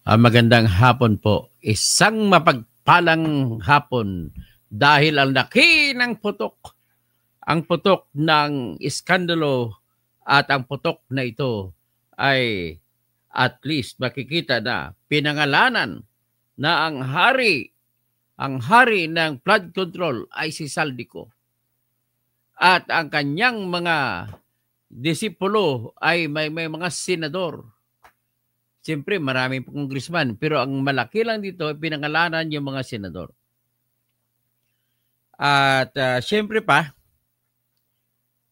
Magandang hapon po. Isang mapagpalang hapon dahil ang laki ng putok, ang putok ng iskandalo at ang putok na ito ay at least makikita na pinangalanan na ang hari ng flood control ay si Saldico. At ang kanyang mga disipulo ay may mga senador. Siyempre, maraming congressman, pero ang malaki lang dito, pinangalanan yung mga senador. At siyempre pa,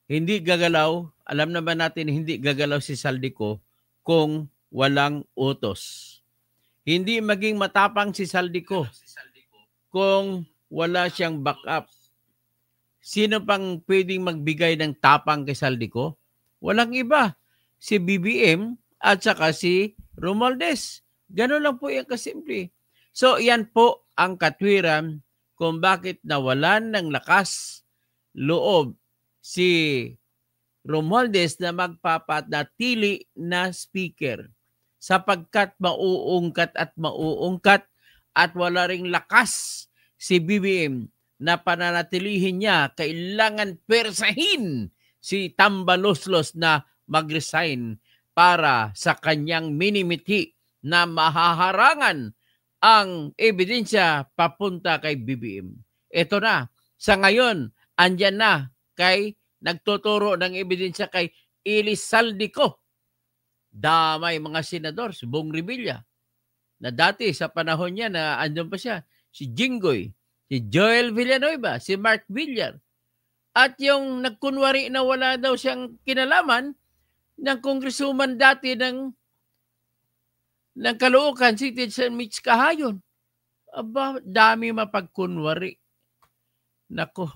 hindi gagalaw, alam naman natin hindi gagalaw si Saldico kung walang utos. Hindi maging matapang si Saldico kung wala siyang backup. Sino pang pwedeng magbigay ng tapang kay Saldico? Walang iba. Si BBM at saka si Romualdez. Ganun lang po yan kasimple. So, yan po ang katwiran kung bakit nawalan ng lakas loob si Romualdez na magpapanatili na speaker sapagkat mauungkat at wala ring lakas si BBM na pananatilihin niya, kailangan persahin si Tambaloslos na mag-resign para sa kanyang minimiti na mahaharangan ang ebidensya papunta kay BBM. Ito na, sa ngayon, andyan na kay nagtuturo ng ebidensya kay Ilis Saldico. Damay mga senador, si Bong Revilla, na dati sa panahon niya na andun pa siya, si Jinggoy, si Joel Villanueva, si Mark Villar. At yung nagkunwari na wala daw siyang kinalaman ng congresswoman dati ng Caloocan, si Ted Mitch Kahayon. Aba, dami mapagkunwari. Nako,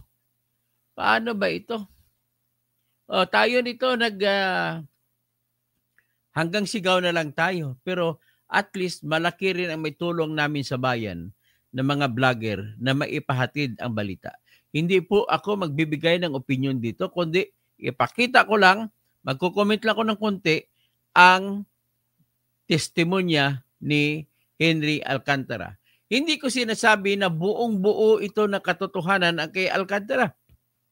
paano ba ito? Tayo nito hanggang sigaw na lang tayo. Pero at least malaki rin ang may tulong namin sa bayan ng mga vlogger na maipahatid ang balita. Hindi po ako magbibigay ng opinion dito, kundi ipakita ko lang, magko-comment lang ako ng konti, ang testimonya ni Henry Alcantara. Hindi ko sinasabi na buong-buo ito na katotohanan ang kay Alcantara.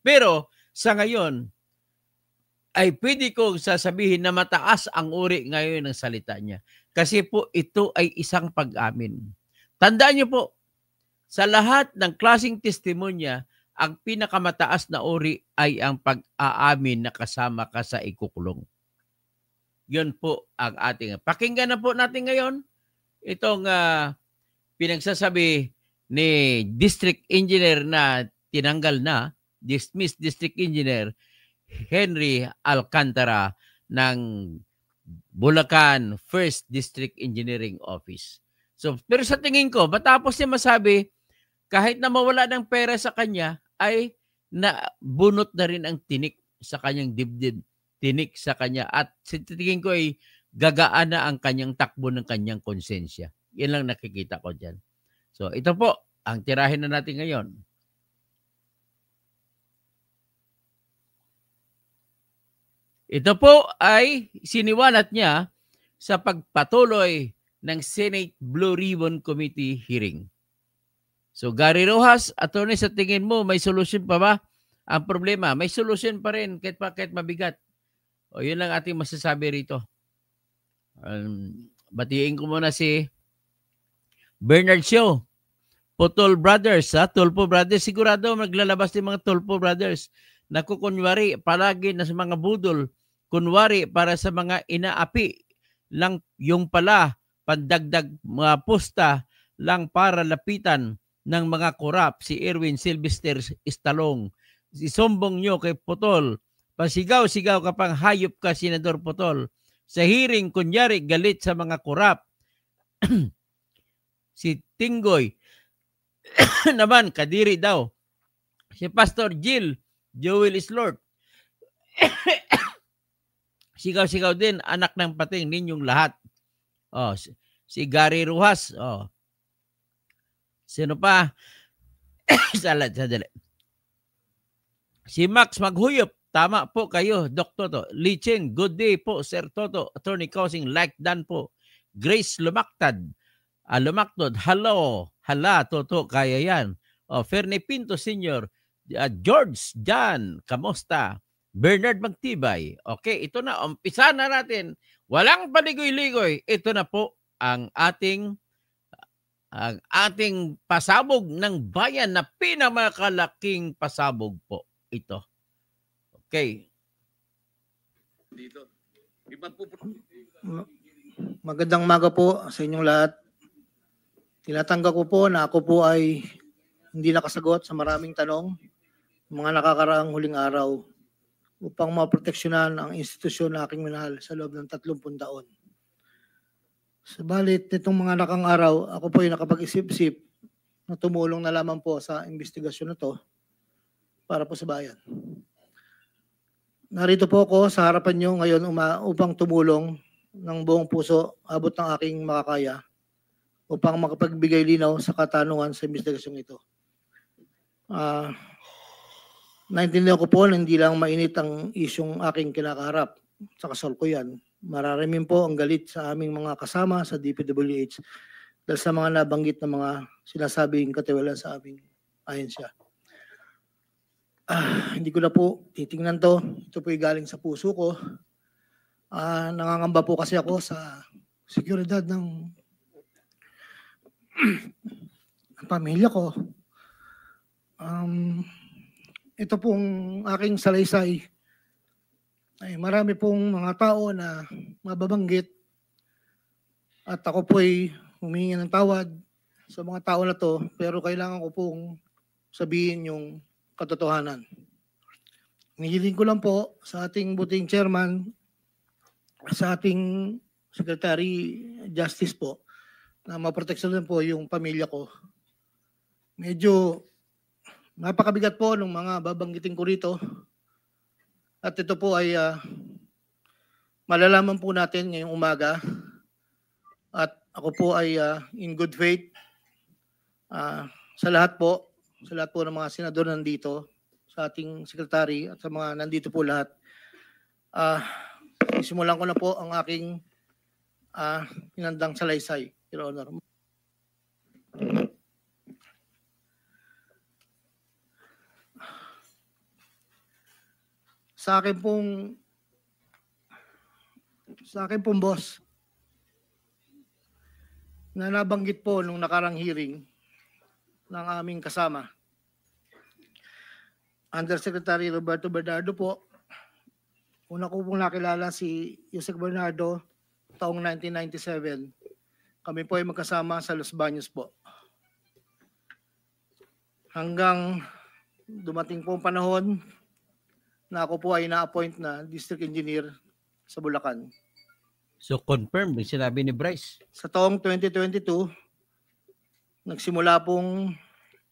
Pero sa ngayon, ay pwede kong sasabihin na mataas ang uri ngayon ng salita niya. Kasi po ito ay isang pag-amin. Tandaan niyo po, sa lahat ng klaseng testimonya, ang pinakamataas na uri ay ang pag-aamin na kasama ka sa ikukulong. Yun po ang ating. Pakinggan na po natin ngayon itong pinagsasabi ni District Engineer na tinanggal na, dismissed District Engineer Henry Alcantara ng Bulacan 1st District Engineering Office. So, pero sa tingin ko, matapos niya masabi, kahit na mawala ng pera sa kanya, ay nabunot na rin ang tinik sa kanyang dibdib, tinik sa kanya. At sa tingin ko ay gagaan na ang kanyang takbo ng kanyang konsensya. Yan lang nakikita ko dyan. So, ito po, ang tirahin na natin ngayon. Ito po ay siniwalat niya sa pagpatuloy ng Senate Blue Ribbon Committee hearing. So Gary Rojas, attorney, sa tingin mo may solusyon pa ba ang problema? May solusyon pa rin kahit mabigat. O yun lang ating masasabi rito. Batiin ko muna si Bernard Shaw. Putol Brothers, Tulpo Brothers. Sigurado maglalabas din mga Tulpo Brothers. Nakukunwari palagi na sa mga budol. Kunwari para sa mga inaapi lang yung pala pandagdag mga posta lang para lapitan ng mga korap, si Erwin Sylvester Istalong. Isumbong nyo kay Putol. Pasigaw-sigaw ka pang hayop ka, Senador Putol. Sa hearing, kunyari, galit sa mga korap. Si Tinggoy naman, kadiri daw. Si Pastor Jill, Joel Islord. Sigaw-sigaw din, anak ng pating ninyong lahat. Si Gary Rojas. Sino pa? Sadali. Si Max Maghuyop. Tama po kayo, Dr. Toto. Lee Cheng, good day po, Sir Toto. Attorney Causing, like dan po. Grace Lumaktod, hello, hala, toto, kaya yan. Ferne Pinto Sr., George Jan, kamusta? Bernard Magtibay, okay, ito na, umpisa na natin. Walang paligoy-ligoy, ito na po ang ating pasabog ng bayan na pinamakalaking pasabog po ito. Okay. Dito. Magandang umaga po sa inyong lahat. Tinatanggap ko po na ako po ay hindi nakasagot sa maraming tanong mga nakakaraang huling araw upang maproteksyonan ang institusyon na aking minahal sa loob ng 30 taon. Subalit nitong mga nakang araw, ako po ay nakapag-isip-isip na tumulong na lamang po sa investigasyon na to para po sa bayan. Narito po ako sa harapan nyo ngayon upang tumulong ng buong puso, abot ng aking makakaya upang makapagbigay linaw sa katanungan sa investigasyong ito. Naintindihan ko po na hindi lang mainit ang isyong aking kinakaharap sa kasalukuyan. Mararamin po ang galit sa aming mga kasama sa DPWH dahil sa mga nabanggit na mga sinasabing katiwalaan sa aming ahensya. Hindi ko na po titingnan to. Ito po ay galing sa puso ko. Nangangamba po kasi ako sa seguridad ng pamilya ko. Ito pong aking salaysay ay marami pong mga tao na mababanggit at ako po ay humingi ng tawad sa mga tao na to, pero kailangan ko pong sabihin yung katotohanan. Nihiling ko lang po sa ating buting chairman, sa ating Secretary Justice po, na maproteksyonan po yung pamilya ko. Medyo napakabigat po ng mga babanggitin ko rito. At ito po ay malalaman po natin ngayong umaga. At ako po ay in good faith sa lahat po ng mga senador nandito, sa ating sekretary at sa mga nandito po lahat. Simulan ko na po ang aking pinandang salaysay, Your Honor. Sa akin pong boss, na nabanggit po nung nakarang hearing ng aming kasama, Undersecretary Roberto Bernardo po. Una ko pong nakilala si Yusek Bernardo taong 1997. Kami po ay magkasama sa Los Baños po. Hanggang dumating po ang panahon na ako po ay na-appoint na district engineer sa Bulacan. So confirm yung sinabi ni Bryce. Sa taong 2022, nagsimula pong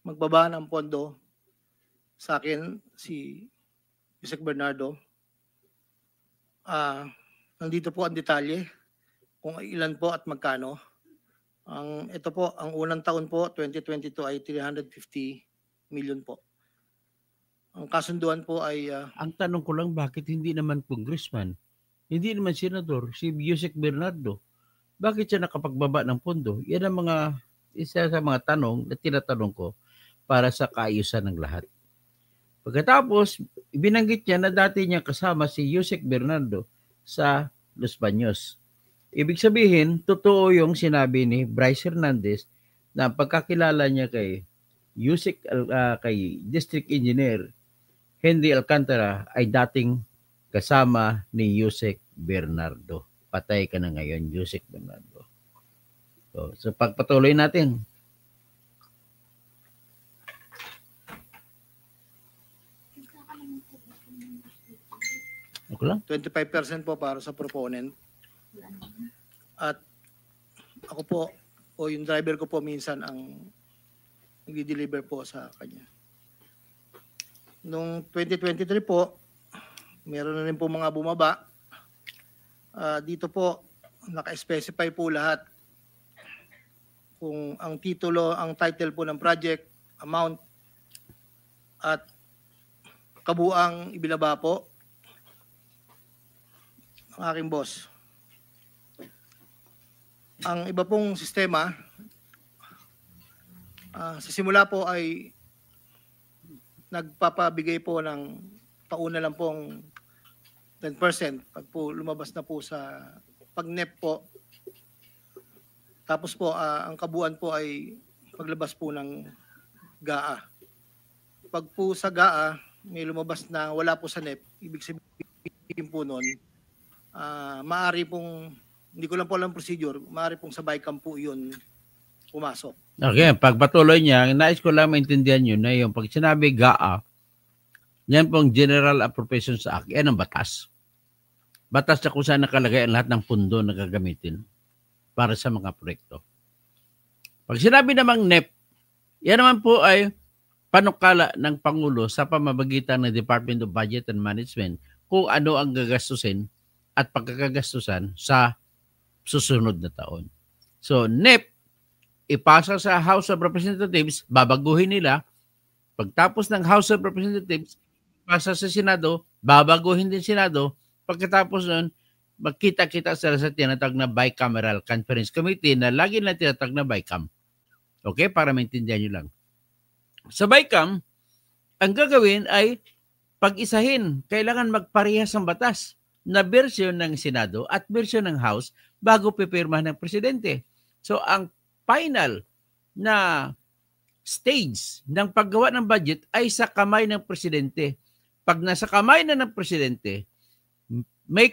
magbaba ng pondo sa akin si Yusek Bernardo. Nandito po ang detalye kung ilan po at magkano. Ito po, ang unang taon po, 2022 ay 350 million po. Ang kasunduan po ay... ang tanong ko lang, bakit hindi naman congressman? Hindi naman senador, si Yusek Bernardo. Bakit siya nakapagbaba ng pondo? Yan ang isa sa mga tanong na tinatanong ko para sa kaayusan ng lahat. Pagkatapos, binanggit niya na dati niya kasama si Yusek Bernardo sa Los Baños. Ibig sabihin, totoo yung sinabi ni Bryce Hernandez na pagkakilala niya kay Yusek, kay District Engineer Henry Alcantara ay dating kasama ni Yusek Bernardo. Patay ka na ngayon, Yusek Bernardo. So pagpatuloy natin. Okay lang? 25% po para sa proponent. At ako po, o yung driver ko po minsan ang nag-deliver po sa kanya. Noong 2023 po, meron na rin po mga bumaba. Dito po, naka-specify po lahat kung ang titulo, ang title po ng project, amount, at kabuang ibinaba po ang aking boss. Ang iba pong sistema, sa simula po ay nagpapabigay po ng pauna lang pong 10% pag po lumabas na po sa pag-NEP po. Tapos po, ang kabuuan po ay paglabas po ng GAA. Pag po sa GAA, may lumabas na wala po sa NEP, ibig sabihin po nun, maaari pong, hindi ko lang po alam procedure, maaari pong sa BICAM po yun pumasok. Okay, pagpatuloy niya, nais ko lang maintindihan yun na yung pag sinabi GAA, yan pong General Appropriations Act, yan ang batas. Batas na kung saan nakalagay ang lahat ng pundo na gagamitin para sa mga proyekto. Pag sinabi namang NEP, yan naman po ay panukala ng Pangulo sa pamamagitan ng Department of Budget and Management kung ano ang gagastusin at pagkakagastusan sa susunod na taon. So, NEP, ipasa sa House of Representatives, babaguhin nila. Pagtapos ng House of Representatives, ipasa sa Senado, babaguhin din Senado. Pagkatapos nun, magkita-kita sila sa tinatawag na Bicameral Conference Committee na lagi na tinatawag na BICAM. Okay? Para maintindihan nyo lang. Sa BICAM, ang gagawin ay pag-isahin. Kailangan magparehas ang batas na bersyon ng Senado at bersyon ng House bago pipirma ng Presidente. So, ang final na stage ng paggawa ng budget ay sa kamay ng Presidente. Pag nasa kamay na ng Presidente, may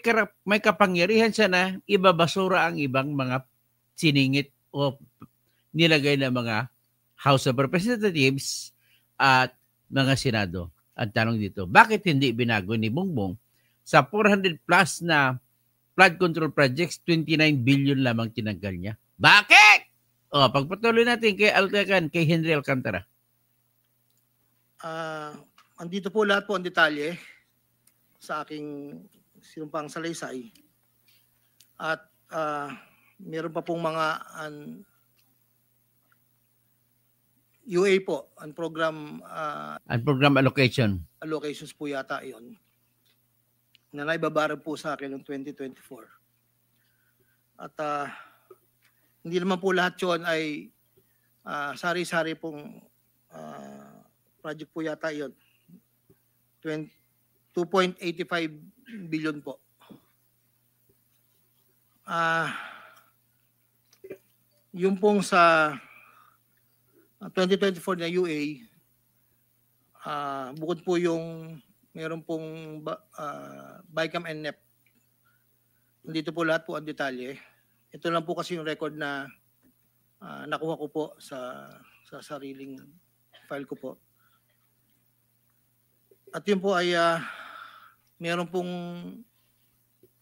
kapangyarihan siya na ibabasura ang ibang mga siningit o nilagay na mga House of Representatives at mga Senado. Ang tanong dito, bakit hindi binago ni Bongbong sa 400 plus na flood control projects, 29 billion lamang tinanggal niya? Bakit? Pagpatuloy natin kay kay Henry Alcantara. Andito po lahat po ang detalye sa aking sinumpang salaysay. At meron pa pong mga UA po, ang program allocation. Allocations po yata yon na naibabarag po sa akin noong 2024. At hindi naman po lahat yun ay sari-sari pong project po yata yun. 2.85 billion po. Yung pong sa 2024 na UA, bukod po yung meron pong BICAM and NEP. Dito po lahat po ang detalye. Ito lang po kasi yung record na nakuha ko po sa sariling file ko po. At yun po ay meron pong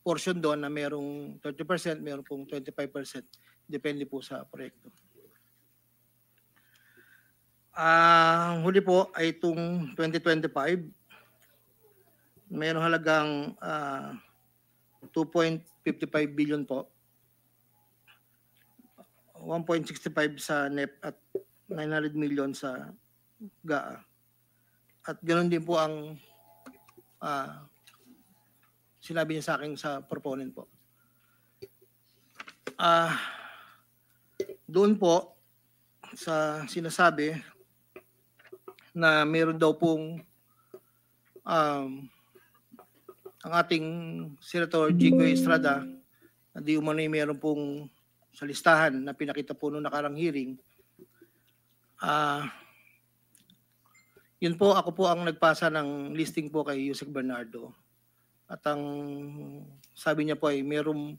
portion doon na merong 30%, meron pong 25%. Depende po sa proyekto. Huli po ay itong 2025. Meron halagang 2.55 billion po. 1.65 sa NEP at 900 million sa GAA. At ganoon din po ang sinabi niya sa akin sa proponent po. Doon po sa sinasabi na meron daw pong ang ating Senator Jinggoy Estrada na di umano'y meron pong sa listahan na pinakita po noong nakarang hearing. Yun po, ako po ang nagpasa ng listing po kay Yusek Bernardo. At ang sabi niya po ay meron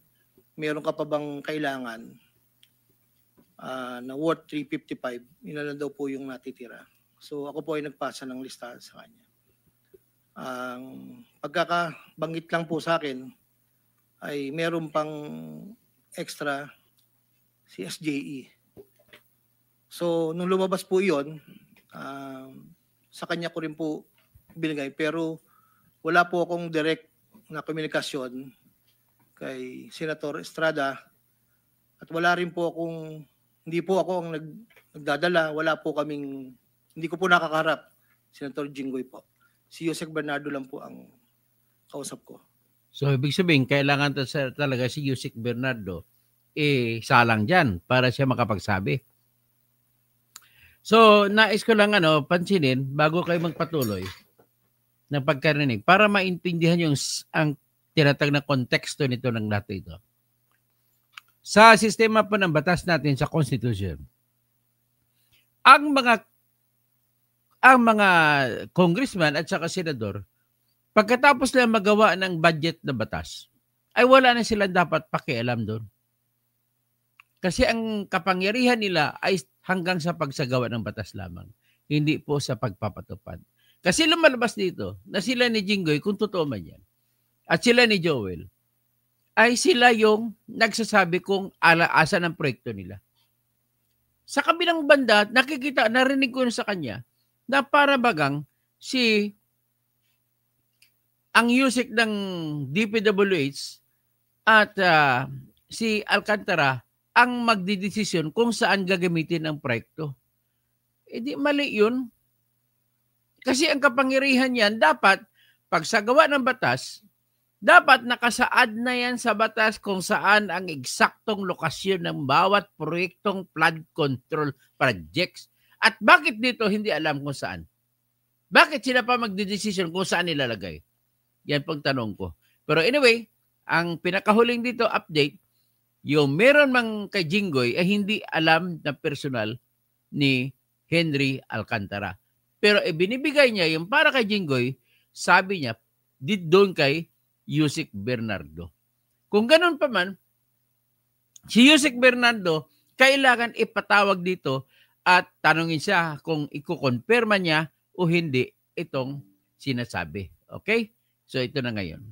ka pa bang kailangan na worth 355, yun daw po yung natitira. So ako po ay nagpasa ng listahan sa kanya. Ang pagkakabanggit lang po sa akin ay meron pang extra si SJE. So nung lumabas po yun, sa kanya ko rin po binigay, pero wala po akong direct na komunikasyon kay Senator Estrada at wala rin po akong, hindi po ako ang nagdadala, wala po kaming, hindi ko po nakakaharap Senator Jinggoy po. Si Yusek Bernardo lang po ang kausap ko. So ibig sabihin, kailangan talaga si Yusek Bernardo isalang dyan para siya makapagsabi. So, nais ko lang pansinin bago kayo magpatuloy ng pagkarinig para maintindihan yung ang tinatag na konteksto nito ng lahat ito. Sa sistema po ng batas natin sa Constitution, ang mga congressman at saka senador, pagkatapos lang magawa ng budget na batas, ay wala na silang dapat pakialam doon. Kasi ang kapangyarihan nila ay hanggang sa pagsagawa ng batas lamang, hindi po sa pagpapatupad. Kasi lumalabas dito na sila ni Jinggoy, kung totoo man yan, at sila ni Joel, ay sila yung nagsasabi kung asan ang proyekto nila. Sa kabilang banda, narinig ko sa kanya na para bagang ang USEC ng DPWH at si Alcantara ang magdidesisyon kung saan gagamitin ang proyekto. Eh di mali yun. Kasi ang kapangyarihan yan, dapat pagsagawa ng batas, dapat nakasaad na yan sa batas kung saan ang eksaktong lokasyon ng bawat proyektong flood control projects. At bakit dito hindi alam kung saan? Bakit sila pa magdidesisyon kung saan nilalagay? Yan pong tanong ko. Pero anyway, ang pinakahuling dito update, yung meron mang kay Jinggoy ay hindi alam na personal ni Henry Alcantara. Pero binibigay niya yung para kay Jinggoy, sabi niya, doon kay Yusek Bernardo. Kung ganun pa man, si Yusek Bernardo kailangan ipatawag dito at tanungin siya kung ikukonfirma niya o hindi itong sinasabi. Okay? So ito na ngayon.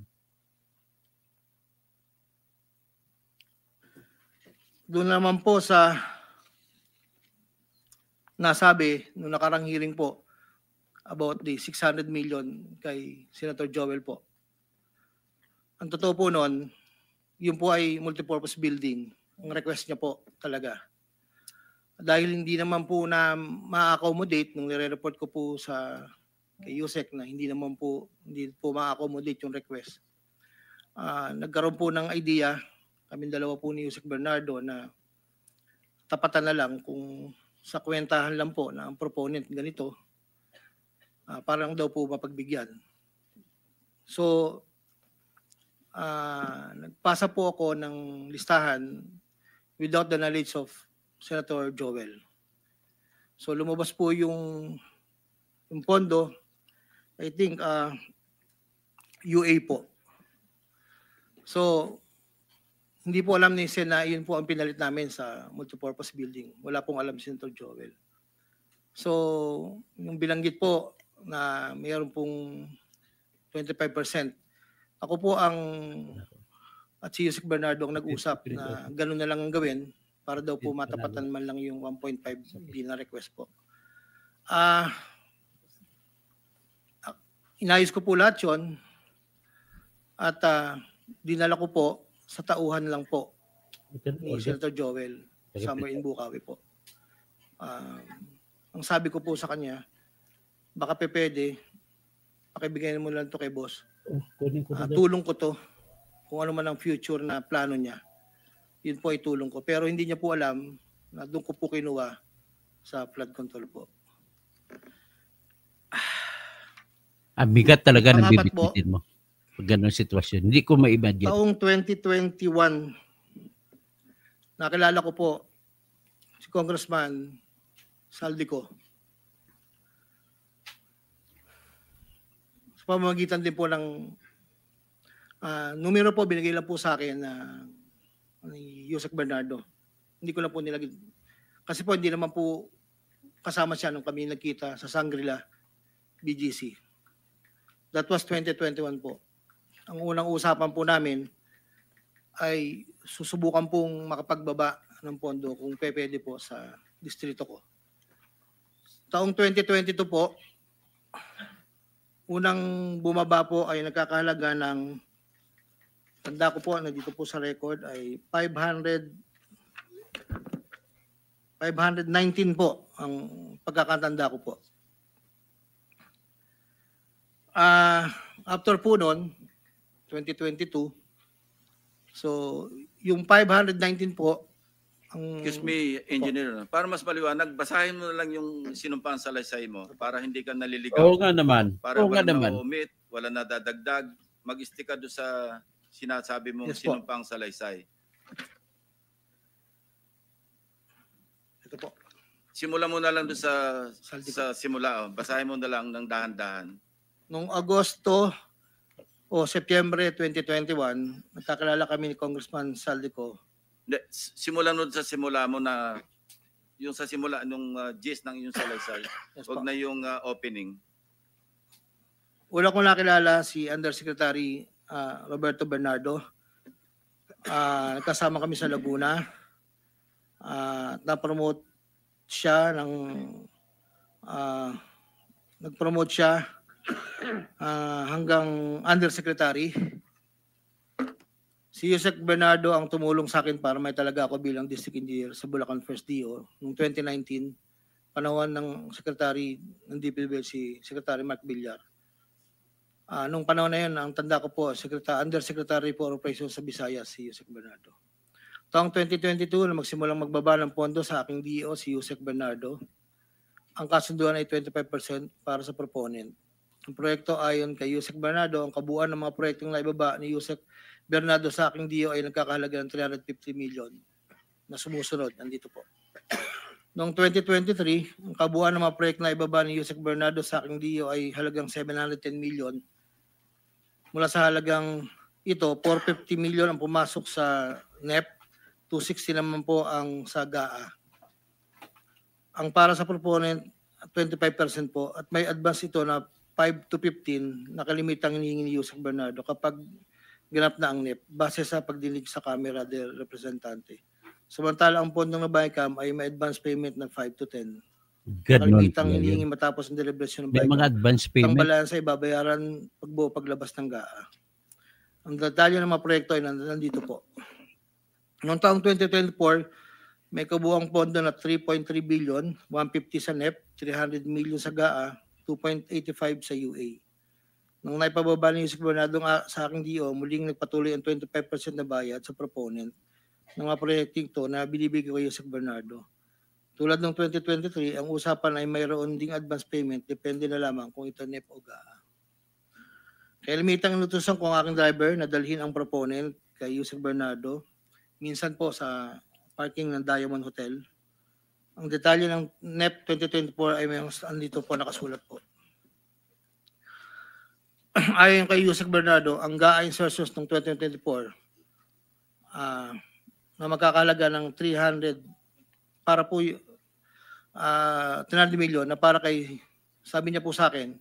Doon naman po sa nasabi nung nakarang hearing po about the 600 million kay Senator Joel po. Ang totoo po noon, yun po ay multipurpose building. Ang request niya po talaga. Dahil hindi naman po na ma-accommodate nung nire-report ko po sa kay Yusek na hindi po ma-accommodate yung request. Nagkaroon po ng idea, kaming dalawa po ni Yusek Bernardo na tapatan na lang kung sa kwentahan lang po na ang proponent ganito, parang daw po mapagbigyan. So, nagpasa po ako ng listahan without the knowledge of Senator Joel. So, lumabas po yung pondo, I think, UA po. So, hindi po alam ni Sen na yun po ang pinalit namin sa multipurpose building. Wala pong alam si Senator Joel. So, yung bilanggit po na mayroon pong 25%, ako po at si Yusek Bernardo ang nag-usap na gano'n na lang ang gawin para daw po matapatan man lang yung 1.5 billion na request po. Inayos ko po lahat yun at dinala ko po sa tauhan lang po ni Senator Joel somewhere in Bukawi po. Ang sabi ko po sa kanya, baka pwede, pakibigay mo lang to kay boss. Tulong ko to kung ano man ang future na plano niya. Yun po ay tulong ko. Pero hindi niya po alam na doon ko po kinuha sa flood control po. Bigat talaga ng bibitbitin mo. Pag ganun sitwasyon. Hindi ko ma-imagine. Taong 2021, nakilala ko po si Congressman Saldico. Sa pamamagitan din po ng numero po, binigay lang po sa akin ni Yusek Bernardo. Hindi ko lang po nilagay. Kasi po hindi naman po kasama siya nung kami nagkita sa Shangri-La, BGC. That was 2021 po. Ang unang usapan po namin ay susubukan pong makapagbaba ng pondo kung pwede po sa distrito ko. Taong 2022 po, unang bumaba po ay nagkakahalaga ng, tanda ko po, nandito po sa record, ay 519 po ang pagkakatanda ko po. After po noon, 2022, So, yung 519 po, ang... Excuse me, engineer. Para mas maliwanag, basahin mo na lang yung sinumpang salaysay mo para hindi ka naliligaw. Oo nga naman. Para Oo nga wala naman. na-omit, wala na dadagdag. Mag-stick ka doon sa sinasabi mong Yes po. sinumpang salaysay. Ito po. Simula mo na lang doon Saldi sa simula. Oh. Basahin mo na lang ng dahan-dahan. Noong Agosto o Setyembre 2021, nagkakilala kami ni Congressman Saldico. Hindi, simulan mo sa simula mo na yung sa simula nung gist ng iyong salaysay. Yes Huwag po. na yung opening. Una ko nakilala si Undersecretary Roberto Bernardo. Kasama kami sa Laguna. Na-promote siya ng nag-promote siya hanggang Undersecretary. Si Yusek Bernardo ang tumulong sa akin para may talaga ako bilang District Engineer sa Bulacan First DO noong 2019, panahon ng Secretary ng DPWH si Secretary Mark Villar. Nung panahon na yun, ang tanda ko po, Undersecretary for Operations sa Visayas, si Yusek Bernardo. Taong 2022, na magsimulang magbaba ng pondo sa aking DO, si Yusek Bernardo, ang kasunduan ay 25% para sa proponent. Ang proyekto ayon kay Yusek Bernardo, ang kabuuan ng mga proyektong naibaba ni Yusek Bernardo sa aking DO ay nagkakahalaga ng 350 million na sumusunod. Nandito po. Noong 2023, ang kabuuan ng mga proyekto na ibaba ni Yusek Bernardo sa aking DO ay halagang 710 million. Mula sa halagang ito, 450 million ang pumasok sa NEP, 260 naman po ang sa GAA. Ang para sa proponent, 25% po, at may advance ito na 5 to 15 na kalimitang hinihingi ni Yusek Bernardo kapag ganap na ang NEP base sa pagdinig sa Kamera del Representante. Samantala ang pondong na BICAM ay may advance payment ng 5 to 10. Kalimitang hinihingi matapos ang deliberasyon ng May BICAM. mga advance Ang payment. balansa ay babayaran pagbuo paglabas ng GAA. Ang detalye ng mga proyekto ay nandito po. Noong taong 2024, may kabuuang pondo na 3.3 billion, 150 sa NEP, 300 million sa GAA, 2.85 sa UA. Nung naipababa ni Yusek Bernardo sa aking DO, muling nagpatuloy ang 25% na bayad sa proponent ng mga proyekting to na binibigay ko kay Yusek Bernardo. Tulad ng 2023, ang usapan ay mayroon ding advance payment, depende na lamang kung ito NEP o GAA. Kaya limitang inutusan ko ang aking driver na dalhin ang proponent kay Yusek Bernardo, minsan po sa parking ng Diamond Hotel. Ang detalye ng NEP 2024 ay may andito po nakasulat po. Ayon kay Yusek Bernardo, ang GAA insertions ng 2024 na magkakalaga ng 300 para po 300 million na para kay, sabi niya po sa akin,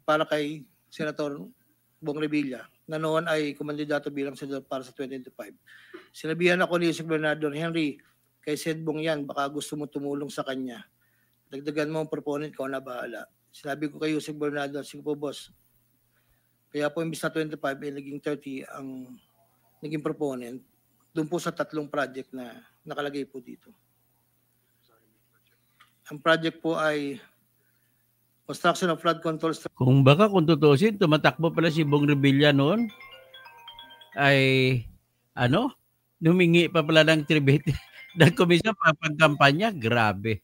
para kay Senator Bong Revilla na noon ay kumandidato bilang senador para sa 2025. Sinabihan ako ni Yusek Bernardo, Henry, kay Sed Bong yan, baka gusto mo tumulong sa kanya. Dagdagan mo ang proponent ko na bahala. Sinabi ko kay Yusek Bernardo, sige po boss, kaya po imbis na 25 ay naging 30 ang naging proponent doon po sa 3 project na nakalagay po dito. Ang project po ay construction of flood control. Kung baka kung tutusin, tumatakbo pala si Bong Revilla noon, ay humingi pa pala ng tribute ng komisyon para pagkampanya. Grabe.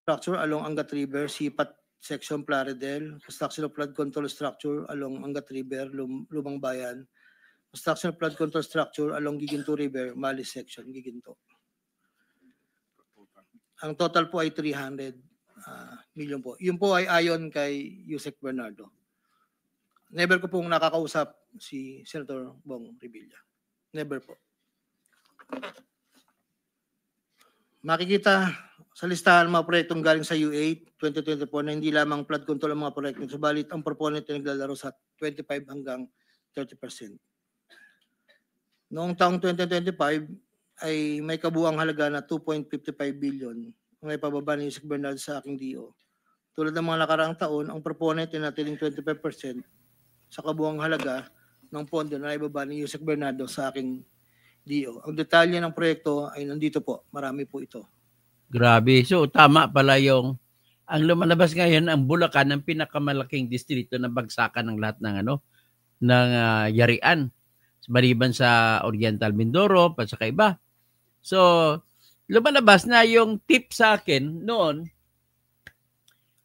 Structure along Angat River, Sipat Section Plaridel, construction of flood control structure along Angat River, Lumang Bayan, construction of flood control structure along Giginto River, Malis Section, Giginto. Ang total po ay 300 million po. Yun po ay ayon kay Yusek Bernardo. Never ko pong nakakausap si Senator Bong Revilla. Never po. Makikita sa listahan mga proyektong galing sa UA 2024 na hindi lamang flood control ang mga proyekto, subalit ang proponent ay naglalaro sa 25 hanggang 30%. Noong taong 2025 ay may kabuuang halaga na 2.55 billion ang ipababa ni Yusek Bernardo sa aking DO. Tulad ng mga nakaraang taon, ang proponent ay natiling 25% sa kabuuang halaga ng pondo na ibaba ni Yusek Bernardo sa aking DO. Ang detalye ng proyekto ay nandito po. Marami po ito. Grabe. So tama pala yung Ang lumalabas ngayon, ang Bulacan, ang pinakamalaking distrito na bagsakan ng lahat ng yarian. Maliban sa Oriental Mindoro, pa sa iba. So, lumalabas na yung tip sa akin noon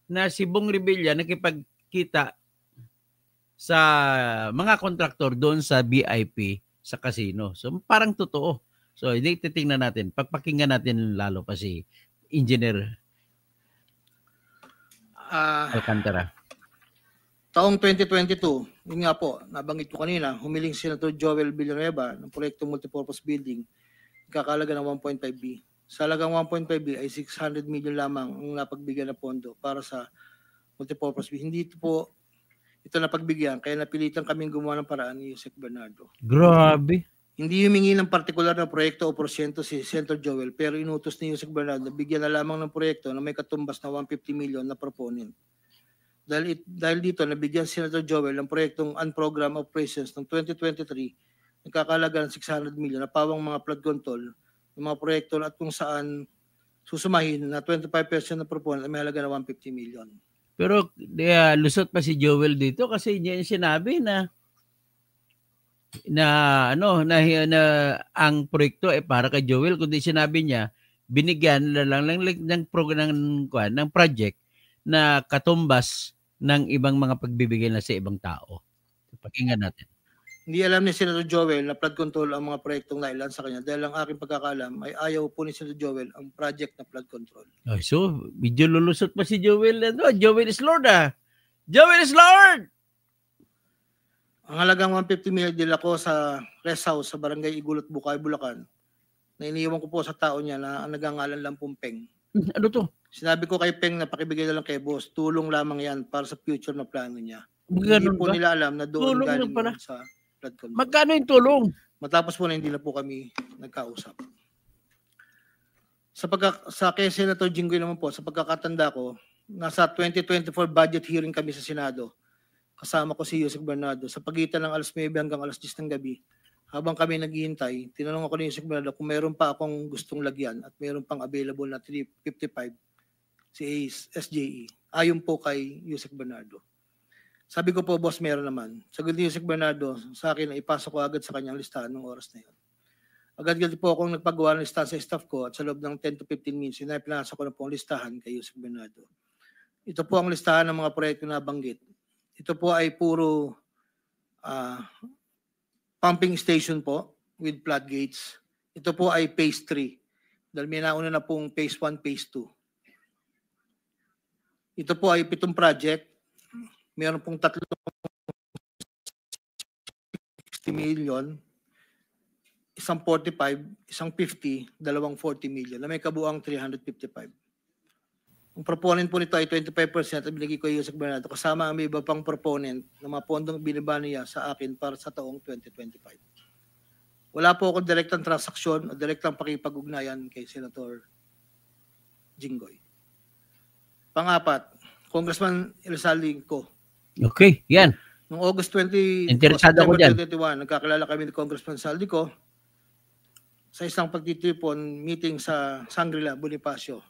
na si Bong Revilla nakipagkita sa mga kontraktor doon sa BIP sa casino. So, parang totoo. So, hindi titingnan natin. Pagpakinggan natin lalo pa si Engineer Alcantara. Taong 2022, yun nga po, nabanggit ko kanina, humiling si Senator Joel Villanueva ng proyektong multipurpose building, kakalaga ng 1.5B. Sa halagang 1.5B ay 600 million lamang ang napagbigyan na pondo para sa multipurpose building. Hindi po ito napagbigyan, kaya napilitan kaming gumawa ng paraan ni Yusek Bernardo. Grabe. Hindi humingi ng partikular na proyekto o porsyento si Senator Joel, pero inutos ni Yusek Bernardo na bigyan na lamang ng proyekto na may katumbas na 150 million na proponent. Dahil dito, nabigyan si Senator Joel ng proyektong Unprogrammed Operations ng 2023, nagkakalaga ng 600 million na pawang mga flood control ng mga proyekto at kung saan susumahin na 25% na proponent ay may halaga na 150 million. Pero lusot pa si Joel dito kasi niya yung sinabi na ang proyekto ay para kay Joel, kundi sinabi niya binigyan na lang ng project na katumbas ng ibang mga pagbibigay na sa ibang tao. Pakinggan natin. Hindi alam ni Senator Joel na flood control ang mga proyektong nailan sa kanya dahil ang aking pagkakalam ay ayaw po ni Senator Joel ang project na flood control. So, medyo lulusot pa si Joel. Joel is Lord Joel is Lord! Ang halagang 150 million dila ko sa rest house sa barangay Igulot, Bukay, Bulacan na iniiwan ko po sa tao niya na ang nagangalan lang pong Peng. Ano to? Sinabi ko kay Peng na pakibigay na lang kay boss, tulong lamang yan para sa future na plano niya. Ganun Hindi po ba? nila alam na doon Tulong galing lang pala. sa flood control. Magkano yung tulong? Matapos po na hindi na po kami nagkausap. Sa kay Senator Jinggoy naman po, sa pagkakatanda ko, nasa 2024 budget hearing kami sa Senado. Kasama ko si Yusek Bernardo. Sa pagitan ng alas 9 hanggang alas 10 ng gabi, habang kami naghihintay, tinanong ako ni Yusek Bernardo kung meron pa akong gustong lagyan at meron pang available na 355 si SJE. Ayon po kay Yusek Bernardo. Sabi ko po, boss, meron naman. Sagot ni Yusek Bernardo sa akin na ipasok ko agad sa kanyang listahan ng oras na yun. Agad-agad po akong nagpagawa ng listahan sa staff ko at sa loob ng 10 to 15 minutes, pinasok ko na po ang listahan kay Yusek Bernardo. Ito po ang listahan ng mga proyekto na banggit. Ito po ay puro pumping station po with floodgates. Ito po ay phase 3. Dahil may nauna na pong phase 1, phase 2. Ito po ay 7 project. Meron pong 360 million, isang 45, isang 50, dalawang 40 million na may kabuang 355. Ang proponent po nito ay 25% at binigay ko yung Yusek Bernardo kasama ang may iba pang proponent ng mga pondong biniba niya sa akin para sa taong 2025. Wala po akong direktang transaksyon o direktang pakipag-ugnayan kay Senator Jinggoy. Pang-apat, Congressman Elsaldi ko. Okay, yan. Noong August 20, Interesado ako dyan. 2021, nagkakilala kami ni Congressman Saldico sa isang pagtitipon meeting sa Shangri-La, Bonifacio.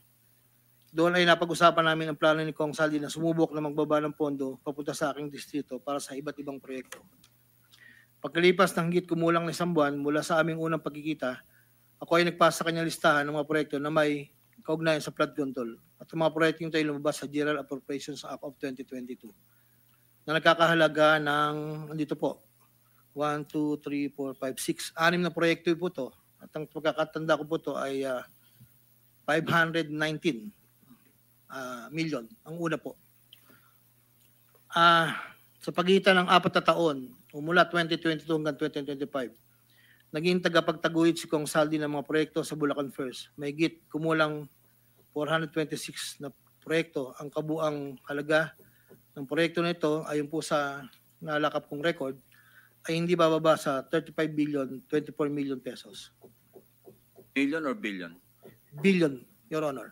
Doon ay napag-usapan namin ang plano ni Kong Saldi na sumubok na magbaba ng pondo papunta sa aking distrito para sa iba't ibang proyekto. Pagkalipas ng higit kumulang na isang buwan mula sa aming unang pagkikita, ako ay nagpasa sa kanyang listahan ng mga proyekto na may kaugnayan sa flood control at ang mga proyekto yung tayo lumabas sa General Appropriations Act of 2022 na nagkakahalaga ng, andito po, 1, 2, 3, 4, 5, 6, 6 na proyekto po to. At ang pagkakatanda ko po to ay 519 million, ang una po. Sa pagitan ng 4 na taon, mula 2022 hanggang 2025, naging tagapagtaguyod si Kong Saldi ng mga proyekto sa Bulacan First. May higit kumulang 426 na proyekto. Ang kabuang halaga ng proyekto nito, ayon po sa nalakap kong record, ay hindi bababa sa 35 billion, 24 million pesos. Million or billion? Billion, Your Honor.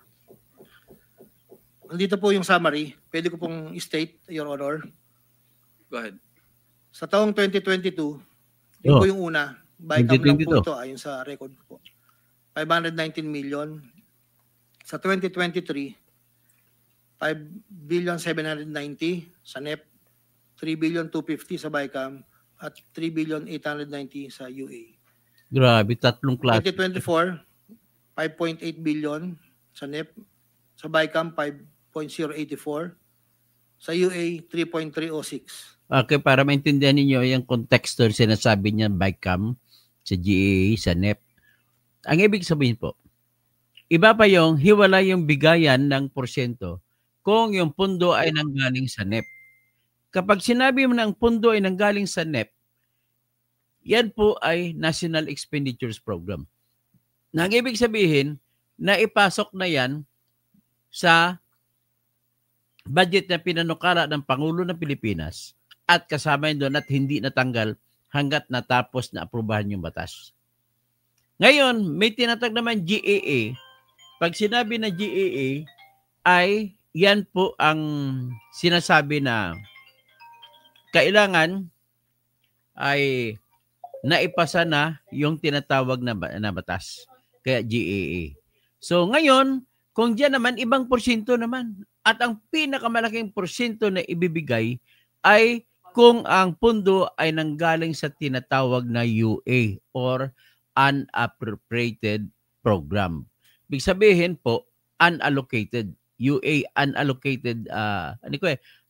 Andito po yung summary. Pwede ko pong state, Your Honor. Go ahead. Sa taong 2022, yun po yung una. Bycam lang po ito ayon sa record ko po. 519 million. Sa 2023, 5,790,000,000 sa NEP, 3,250,000,000 sa BICAM, at 3,890,000,000 sa UA. Grabe, tatlong klase. 2024, 5.8 billion sa NEP, sa BICAM 5.084, sa UA 3.306. Okay, para maintindihan ninyo yung konteksto yung sinasabi niya BICAM, sa GAA, sa NEP. Ang ibig sabihin po, iba pa yung hiwala yung bigayan ng porsyento kung yung pundo ay nanggaling sa NEP. Kapag sinabi mo ng pundo ay nanggaling sa NEP, yan po ay National Expenditures Program. Nang ibig sabihin, naipasok na yan sa budget na pinanukala ng Pangulo ng Pilipinas at kasama yun doon at hindi natanggal hanggat natapos na aprubahan yung batas. Ngayon, may tinatag naman GAA. Pag sinabi na GAA, ay yan po ang sinasabi na kailangan ay naipasa na yung tinatawag na batas. Kaya GAA. So ngayon, kung diyan naman, ibang porsyento naman. At ang pinakamalaking porsyento na ibibigay ay kung ang pundo ay nanggaling sa tinatawag na UA or Unappropriated Program. Ibig sabihin po, unallocated. UA, unallocated,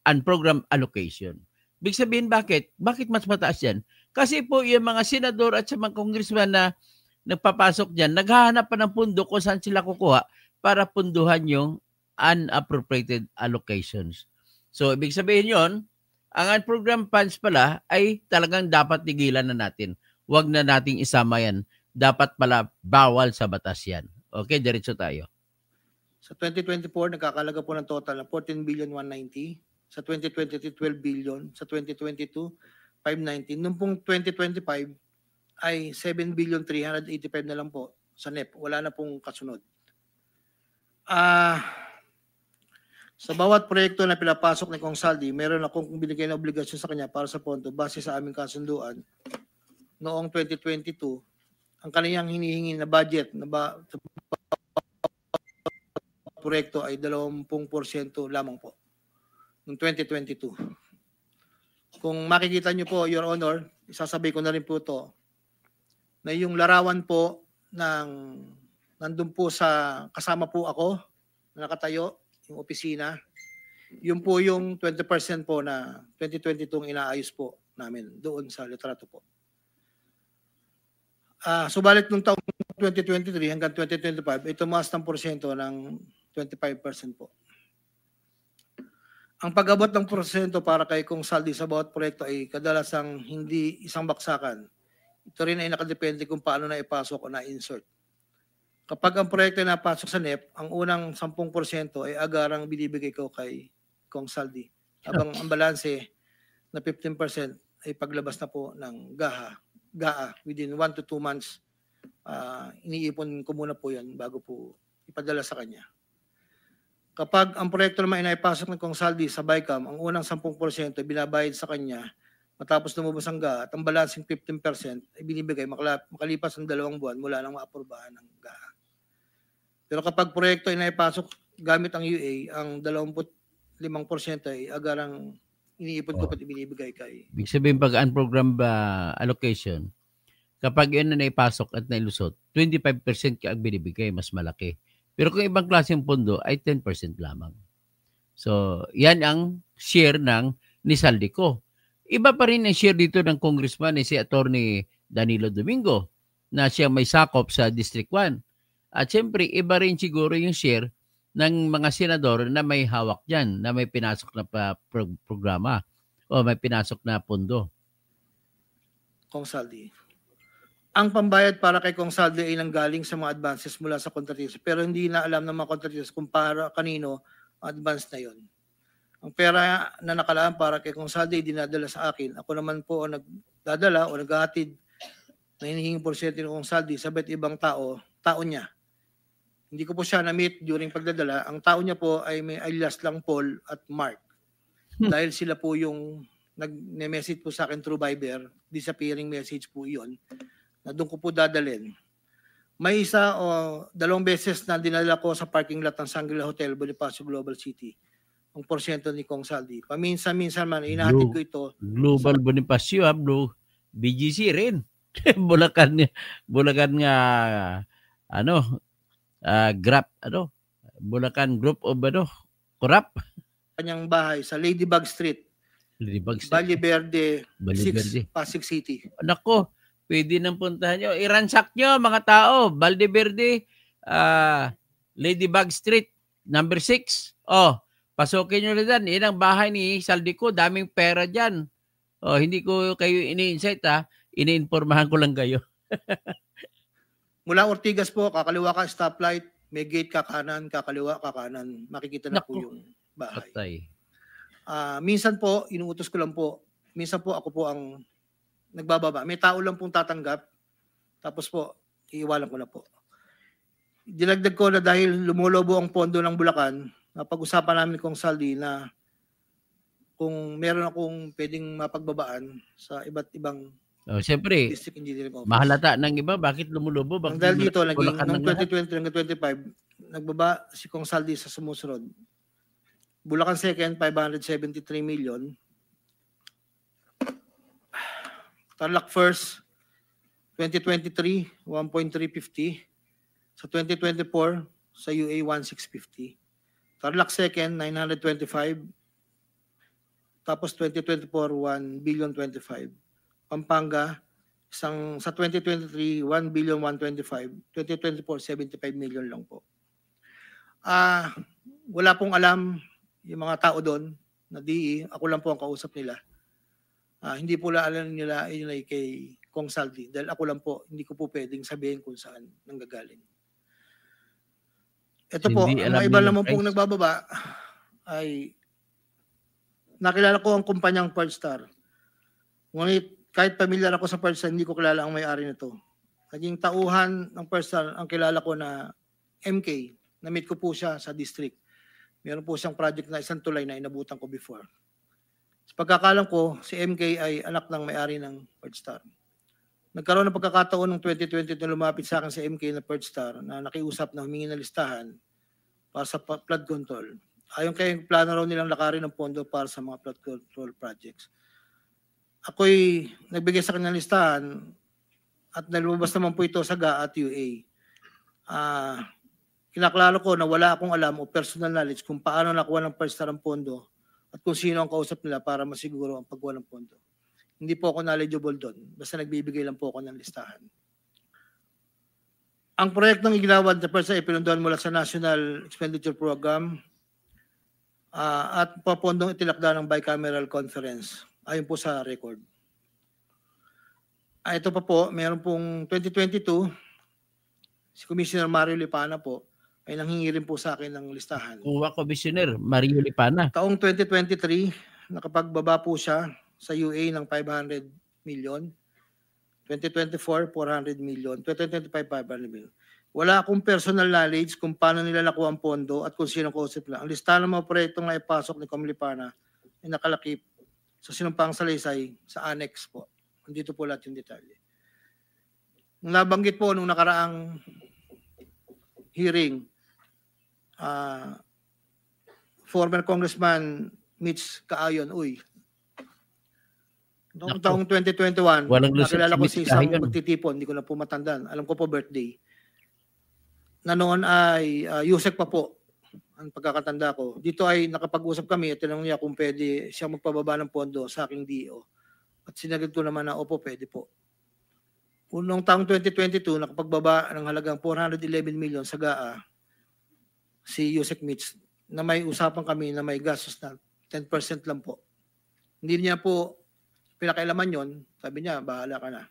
unprogram allocation. Ibig sabihin, bakit? Bakit mas mataas yan? Kasi po yung mga senador at sa mga congressman na nagpapasok dyan, naghahanap pa ng pundo kung saan sila kukuha para punduhan yung unappropriated allocations. So, ibig sabihin yon, ang unprogrammed funds pala ay talagang dapat tigilan na natin. Huwag na nating isama yan. Dapat pala bawal sa batas yan. Okay, diretso tayo. Sa 2024, nagkakalaga po ng total na 14,190,000,000. Sa 2023, 12 billion. Sa 2022, 590. Noong pong 2025 ay 7,385,000,000 na lang po sa NEP. Wala na pong kasunod. Sa bawat proyekto na pinapasok ni Kong Saldi, meron akong binigay na obligasyon sa kanya para sa pondo base sa aming kasunduan noong 2022. Ang kaniyang hinihingi na budget na proyekto ay 20% lamang po noong 2022. Kung makikita niyo po, Your Honor, isasabay ko na rin po ito, na yung larawan po nandun po sa kasama po ako na nakatayo, yung opisina, yun po yung 20% po na 2022 inaayos po namin doon sa litrato po. Subalit nung taong 2023 hanggang 2025, ito tumaas ng porsyento ng 25% po. Ang pag-abot ng porsyento para kay Kong Saldi sa bawat proyekto ay kadalasang hindi isang baksakan. Ito rin ay nakadepende kung paano na ipasok o na-insert. Kapag ang proyekto ay napasok sa NEP, ang unang 10% ay agarang binibigay ko kay Kong Saldi. Habang ang balanse na 15% ay paglabas na po ng GAA within 1 to 2 months. Iniipon ko muna po yan bago po ipadala sa kanya. Kapag ang proyekto naman ay naipasok ng Kong Saldi sa BICAM, ang unang 10% ay binabayad sa kanya matapos lumabas ang GAA at ang balancing 15% ay binibigay makalipas ng 2 buwan mula nang maaprubahan ng GAA. Pero kapag proyekto ay naipasok gamit ang UA, ang 25% ay agarang iniipon ko pati binibigay kay. Ibig sabihin pag unprogrammed allocation, kapag yun na naipasok at nailusot, 25% ka ang binibigay, mas malaki. Pero kung ibang klaseng pondo ay 10% lamang. So, yan ang share ng ni Saldico. Iba pa rin ang share dito ng congressman ni si Attorney Danilo Domingo na siya may sakop sa District 1. At siyempre, iba rin siguro yung share ng mga senador na may hawak dyan, na may pinasok na programa o may pinasok na pondo. Kong Saldi. Ang pambayad para kay Kong Saldi ay nanggaling sa mga advances mula sa kontratista pero hindi na alam ng mga kontratista kung para kanino ang advance na yon. Ang pera na nakalaan para kay Kong Saldi ay dinadala sa akin. Ako naman po ang nagdadala o naghahatid na hinihinging porsyento ng Kong Saldi sa iba't ibang tao niya. Hindi ko po siya na-meet during pagdadala. Ang tao niya po ay may alias lang Paul at Mark. Dahil sila po yung nag-message po sa akin through Viber, disappearing message po yun, na doon ko po dadalhin. May isa o 2 beses na dinala ko sa parking lot ng Shangri-La Hotel, Bonifacio Global City. ang porsyento ni Kong Saldi. Paminsan-minsan man, inahatid ko ito. Global Bonifacio, Blue. BGC rin. Bulacan nga, Bulacan Group of, Corrupt. Kanyang bahay sa Ladybug Street, Ladybug Street. Valle Verde, Valle Verde. 6, Pasig City. Nako, pwede nang puntahan nyo. I-ransack nyo, mga tao. Valle Verde, Ladybug Street, number 6. Oh, pasukin nyo na dyan. Yan ang bahay ni Saldico. Daming pera dyan. Oh, hindi ko kayo ini-insight, ha. Iniinformahan ko lang kayo. Mula Ortigas po, kakaliwa ka stoplight, may gate ka kanan, kakaliwa ka kanan. Makikita na po Naku. yung bahay. Patay. Minsan po, inuutos ko lang po. Minsan po, ako po ang nagbababa. May tao lang pong tatanggap. Tapos po, iiwalan ko na po. Dinagdag ko na dahil lumulobo ang pondo ng Bulacan, napag-usapan namin kong Saldi na kung meron akong pwedeng mapagbabaan sa iba't ibang Oh, siyempre, district engineering office. mahalata ng iba. Bakit lumulobo? Ang Bakit dahil dito, Bulacan noong ng lahat? 2020 hanggang 25, nagbaba si Kong Saldi sa sumusunod. Bulacan second, 573 million. Tarlac first, 2023, 1.350. Sa 2024, sa UA, 1.650. Tarlac second, 925. Tapos 2024, 1 billion 25. Pampanga, sa 2023, 1 billion 125. 2024, 75 million lang po. Wala pong alam yung mga tao doon na DE. Ako lang po ang kausap nila. Hindi po alam nila yun ay kay Kong Saldi. Dahil ako lang po, hindi ko po pwedeng sabihin kung saan nanggagaling. Ito po, Hindi ang alam mga iba nila, naman pong guys. nagbababa ay nakilala ko ang kumpanyang Pearlstar. Ngunit kahit pamilyar ako sa Pearlstar, hindi ko kilala ang may-ari nito. Naging tauhan ng Pearlstar, ang kilala ko na MK. Na-meet ko po siya sa district. Meron po siyang project na isang tulay na inabutan ko before. Sa pagkakalam ko, si MK ay anak ng may-ari ng Pearlstar. Nagkaroon ng pagkakataon ng 2020 na lumapit sa akin si MK na Pearlstar na nakiusap na humingi ng listahan para sa flood control. Ayon kay plano raw nilang lakarin ng pondo para sa mga flood control projects. Ako'y nagbigay sa kanya ng listahan at nalumabas naman po ito sa GA at UA. Kinaklaro ko na wala akong alam o personal knowledge kung paano nakuha ng Pearlstar ang pondo at kung sino ang kausap nila para masiguro ang pagkuha ng pondo. Hindi po ako knowledgeable doon. Basta nagbibigay lang po ako ng listahan. Ang proyektong igilawad na Pearlstar ay pinunduhan mula sa National Expenditure Program at papondong itinakda ng bicameral conference. Ayon po sa record. Ito pa po, meron pong 2022, si Commissioner Mario Lipana po, ay nanghingi rin po sa akin ng listahan. Kuha Commissioner Mario Lipana. Taong 2023, nakapagbaba po siya sa UA ng 500 million. 2024, 400 million. 2025, 500 million. Wala akong personal knowledge kung paano nila nakuha ang pondo at kung sino kausap lang. Ang listahan ng mga proyektong naipasok ni Com Lipana ay nakalakip sa sinumpang salaysay sa annex po. Andito po lahat yung detalye. Nabanggit po nung nakaraang hearing, former Congressman Mitch Kaayon, noong taong 2021, Walang lusot nakilala si ko Mitch si isang Kaayon. magtitipon, hindi ko na po matandaan. Alam ko po birthday. Na noon ay Yusek pa po ang pagkakatanda ko. Dito ay nakapag-usap kami at tinanong niya kung pwede siya magpababa ng pondo sa aking DO. At sinagot ko naman na opo, pwede po. Noong taong 2022, nakapagbaba ng halagang 411 million sa GAA si Yusek Mitch na may usapan kami na may gastos na 10% lang po. Hindi niya po pinakailaman yon. Sabi niya, bahala ka na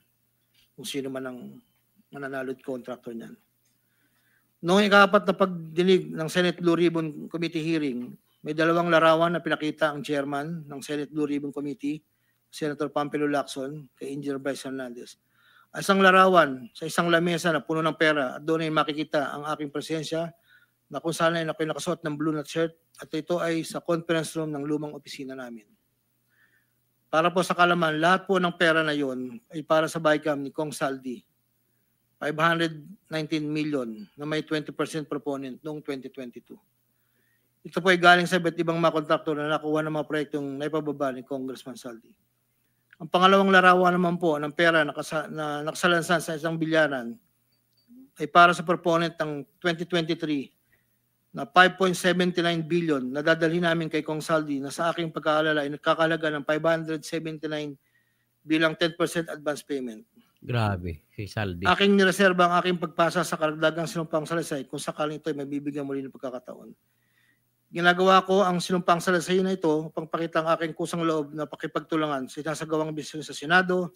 kung sino man ang mananalot contractor niyan. Noong ikapat na pagdinig ng Senate Blue Ribbon Committee hearing, may dalawang larawan na pinakita ang chairman ng Senate Blue Ribbon Committee, Senator Pampilo Lacson, kay Engineer Bryce Hernandez. Isang larawan sa isang lamesa na puno ng pera at doon ay makikita ang aking presensya na kung saan ay ako'y nakasuot ng blue nut shirt at ito ay sa conference room ng lumang opisina namin. Para po sa kalaman, lahat po ng pera na yon ay para sa BICAM ni Kong Saldi. 519 million na may 20% proponent noong 2022. Ito po ay galing sa iba't ibang mga kontraktor na nakuha ng mga proyektong naipababa ni Congressman Saldi. Ang pangalawang larawan naman po ng pera na nakasalansan sa isang bilyaran ay para sa proponent ng 2023 na 5.79 billion na dadalhin namin kay Kong Saldi na sa aking pagkaalala ay nagkakalaga ng 579 bilang 10% advance payment. Grabe, si Saldi. Aking nireserba ang aking pagpasa sa karagdagang sinumpang salaysay kung sakaling ito ay mabibigyan muli ng pagkakataon. Ginagawa ko ang sinumpang salaysay na ito upang pakita ang aking kusang loob na pakipagtulangan sa sinasagawang bisyon sa Senado,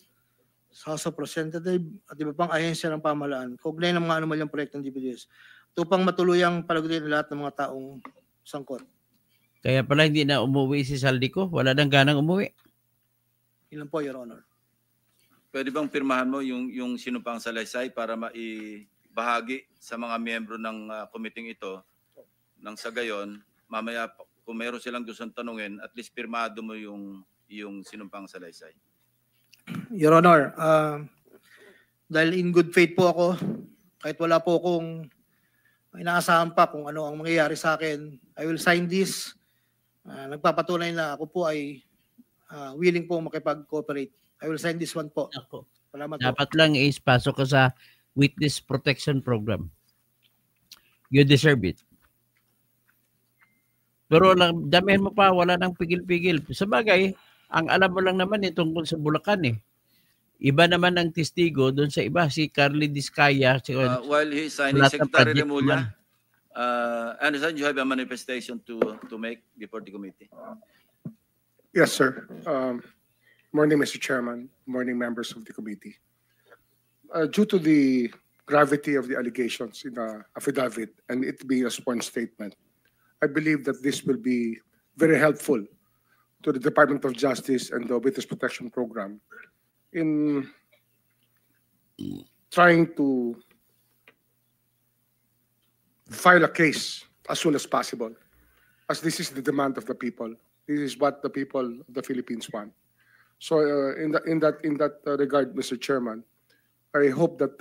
sa House of Representatives at iba pang ahensya ng pamahalaan, kaugnay ng mga anumalyang proyekto ng DPWH, upang matuluyang palagutin lahat ng mga taong sangkot. Kaya pala hindi na umuwi si Saldico, wala nang ganang umuwi. Ilan po, Your Honor. Pwede bang pirmahan mo yung sinumpang salaysay para maibahagi sa mga miyembro ng committee ito nang sa gayon, mamaya kung meron silang gustong tanungin, at least pirmado mo yung sinumpang salaysay. Your Honor, dahil in good faith po ako, kahit wala po akong inaasahan pa kung ano ang mangyayari sa akin, I will sign this. Nagpapatunay na ako po ay willing po makipag-cooperate. I will sign this one po. Ako. Salamat po. Dapat lang is pasok ka sa Witness Protection Program. You deserve it. Pero lang, damihan mo pa, wala nang pigil-pigil. Sa bagay, ang alam mo lang naman tungkol sa Bulacan eh. Iba naman ang testigo doon sa iba, si Carly Discaya. While he's signing, Secretary Remulla, I understand you have a manifestation to make before the committee. Yes, sir. Morning, Mr. Chairman. Morning, members of the committee. Due to the gravity of the allegations in the affidavit and it being a sworn statement, I believe that this will be very helpful to the Department of Justice and the Witness Protection Program in trying to file a case as soon as possible, as this is the demand of the people. This is what the people of the Philippines want. So in that regard, Mr. Chairman, I hope that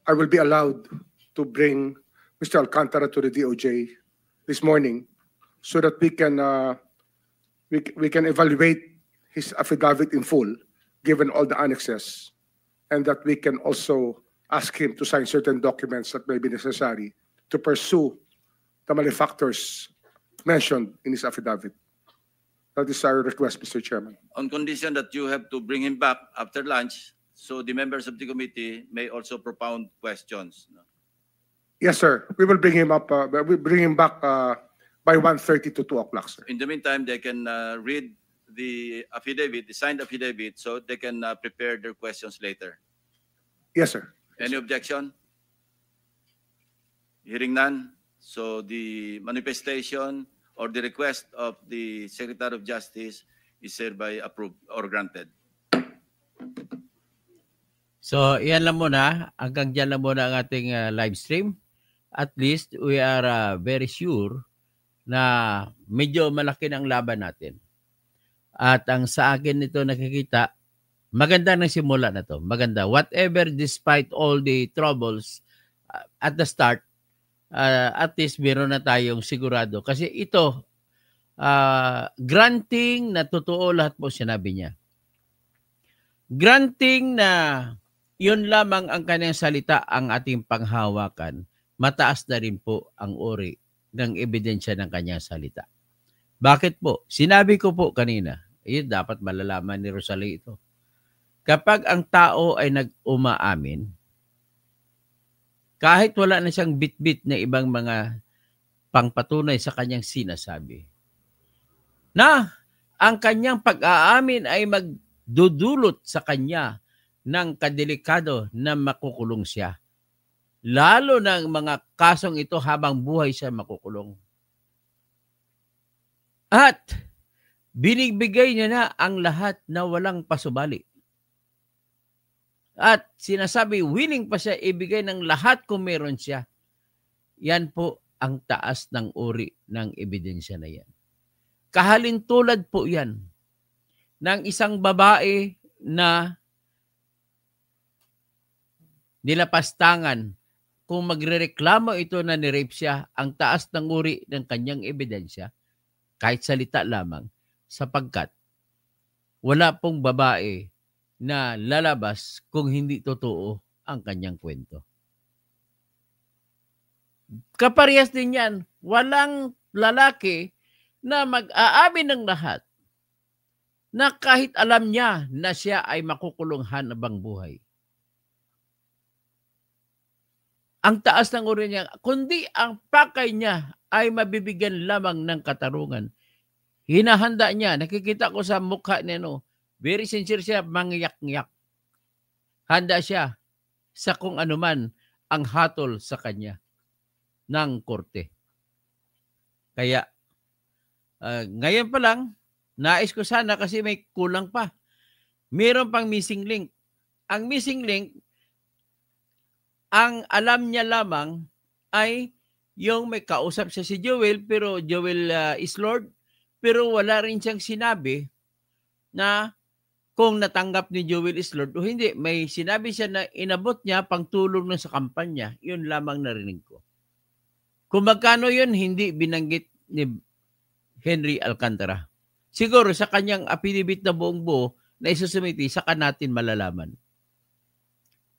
I will be allowed to bring Mr. Alcantara to the DOJ this morning so that we can evaluate his affidavit in full, given all the annexes, and that we can also ask him to sign certain documents that may be necessary to pursue the malefactors mentioned in his affidavit. That is our request, Mr. Chairman. On condition that you have to bring him back after lunch, so the members of the committee may also propound questions. Yes, sir. We will bring him up. We bring him back by 1:30 to 2 o'clock, sir. In the meantime, they can read the affidavit, the signed affidavit, so they can prepare their questions later. Yes, sir. Any objection? Hearing none. So the manifestation or the request of the Secretary of Justice is hereby approved or granted. So, yan lang muna. Hanggang dyan lang muna ang ating live stream. At least, we are very sure na medyo malaki ng laban natin. At ang sa akin ito nakikita, maganda ng simula na to. Maganda. Whatever, despite all the troubles at the start, at least meron na tayong sigurado. Kasi ito, granting na totoo lahat po sinabi niya. Granting na yun lamang ang kanyang salita ang ating panghawakan, mataas na rin po ang uri ng ebidensya ng kanyang salita. Bakit po? Sinabi ko po kanina, dapat malalaman ni Rosalie ito. Kapag ang tao ay nag-umaamin, kahit wala na siyang bit-bit na ibang mga pangpatunay sa kanyang sinasabi, na ang kanyang pag-aamin ay magdudulot sa kanya ng kadelikado na makukulong siya. Lalo na ang mga kasong ito habang buhay siya makukulong. At binigbigay niya na ang lahat na walang pasubali. At sinasabi, willing pa siya ibigay ng lahat kung meron siya. Yan po ang taas ng uri ng ebidensya na yan. Kahalintulad po yan ng isang babae na nilapastangan kung magrereklamo ito na ni-rape siya, ang taas ng uri ng kanyang ebidensya, kahit salita lamang, sapagkat wala pong babae na lalabas kung hindi totoo ang kanyang kwento. Kaparehas din yan, walang lalaki na mag-aamin ng lahat na kahit alam niya na siya ay makukulong habang buhay. Ang taas ng uri niya, kundi ang pakay niya ay mabibigyan lamang ng katarungan. Hinahanda niya, nakikita ko sa mukha niya, no, very sincere siya, mangyak-ngyak. Handa siya sa kung anuman ang hatol sa kanya ng korte. Kaya, ngayon pa lang, nais ko sana kasi may kulang pa. Meron pang missing link. Ang missing link, ang alam niya lamang ay yung may kausap siya si Joel, pero Joel is Lord, pero wala rin siyang sinabi na kung natanggap ni Joel is Lord o hindi. May sinabi siya na inabot niya pang tulong na sa kampanya. Yun lamang narinig ko. Kung magkano yun, hindi binanggit ni Henry Alcantara. Siguro sa kanyang affidavit na buong buo na isusumiti, saka natin malalaman.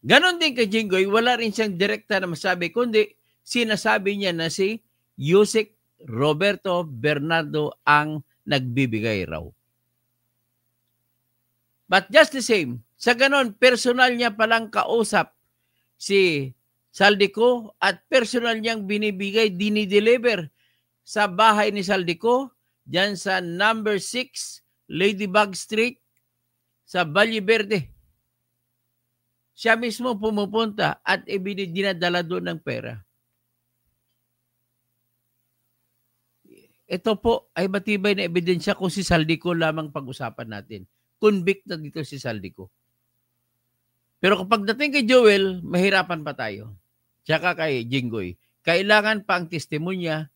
Ganon din kay Jinggoy, wala rin siyang direkta na masabi, kundi sinasabi niya na si Yusek Roberto Bernardo ang nagbibigay raw. But just the same, sa ganon, personal niya palang kausap si Saldico at personal niyang binibigay, dinideliver sa bahay ni Saldico, dyan sa number 6, Ladybug Street, sa Valle Verde. Siya mismo pumupunta at dinadala doon ng pera. Ito po ay matibay na ebidensya kung si Saldico lamang pag-usapan natin. Convict na dito si Saldico. Pero kapag dating kay Joel, mahirapan pa tayo. Tsaka kay Jinggoy. Kailangan pa ang testimonya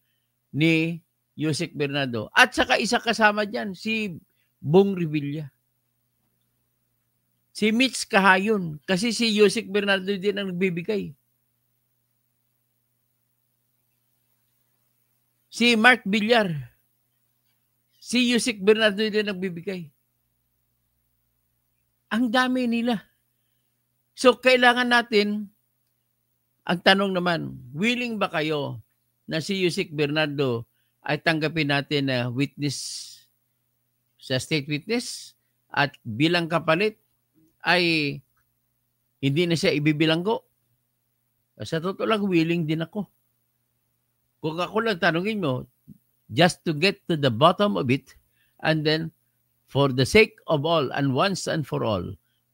ni Yusek Bernardo. At saka isa kasama dyan, si Bong Revilla. Si Mitch Kahayon. Kasi si Yusek Bernardo din ang nagbibigay. Si Mark Villar. Si Yusek Bernardo din ang nagbibigay. Ang dami nila. So, kailangan natin, ang tanong naman, willing ba kayo na si Yusek Bernardo ay tanggapin natin na witness sa state witness at bilang kapalit ay hindi na siya ibibilanggo? Sa totoo lang, willing din ako. Kung ako lang tanungin mo, just to get to the bottom of it, and then, for the sake of all, and once and for all,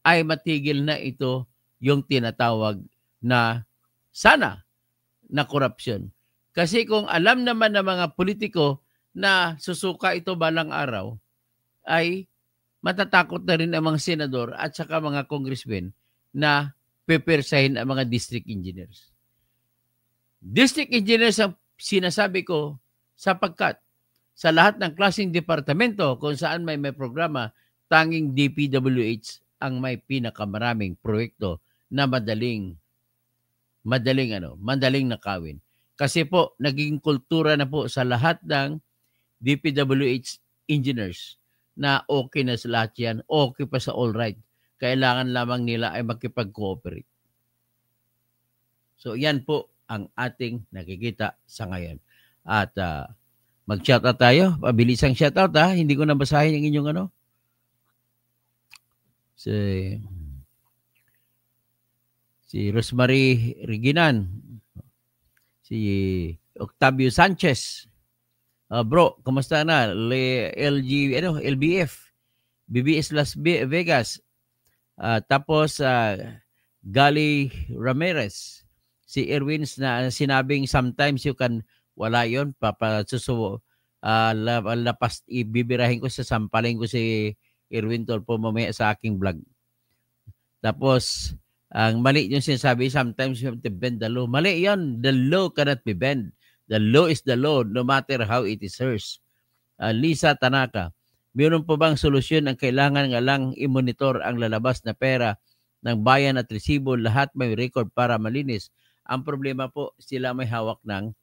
ay matigil na ito yung tinatawag na sana na korupsyon. Kasi kung alam naman ng mga politiko na susuka ito balang araw, ay matatakot na rin ang mga senador at saka mga congressmen na pepersahin ang mga district engineers. District engineers ang sinasabi ko sapagkat sa lahat ng klaseng departamento kung saan may programa, tanging DPWH ang may pinakamaraming proyekto na madaling nakawin. Kasi po, naging kultura na po sa lahat ng DPWH engineers na okay na sa lahat yan, okay pa sa all right. Kailangan lamang nila ay makipag-cooperate. So, yan po ang ating nakikita sa ngayon. At mag-shoutout tayo. Pabilisang shoutout ha. Hindi ko nabasahin ang inyong ano. Si Rosemary Reginan. Si Octavio Sanchez. Bro, kumusta na? LBF. BBS Las Vegas. Tapos, Gali Ramirez. Si Erwin's na sinabing sometimes you can, wala yun, lapas, ibibirahin ko sa sampaling ko si Erwin Torpo mamaya sa aking vlog. Tapos, ang mali yung sinasabi, sometimes you have to bend the law. Mali yun. The law cannot be bent. The law is the law, no matter how it is hers. Lisa Tanaka, mayroon po bang solusyon ang kailangan nga lang i-monitor ang lalabas na pera ng bayan at resibo, lahat may record para malinis Ang problema po, sila may hawak ng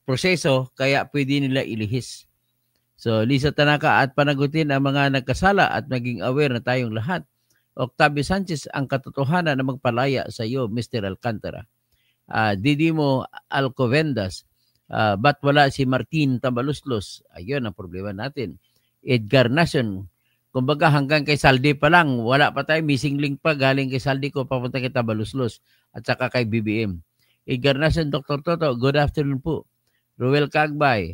proseso, kaya pwede nila ilihis. So, Lisa Tanaka at panagutin ang mga nagkasala at maging aware na tayong lahat. Octavio Sanchez, ang katotohanan na magpalaya sa iyo, Mr. Alcantara. Didimo Alcobendas, ba't wala si Martin Tambaluslos? Ayun ang problema natin. Edgar Nason, kumbaga hanggang kay Saldi pa lang, wala pa tayo, missing link pa galing kay Saldi ko papunta kay Tambaluslos at saka kay BBM. Edgar Nason, Dr. Toto, good afternoon po. Ruel Cagbay,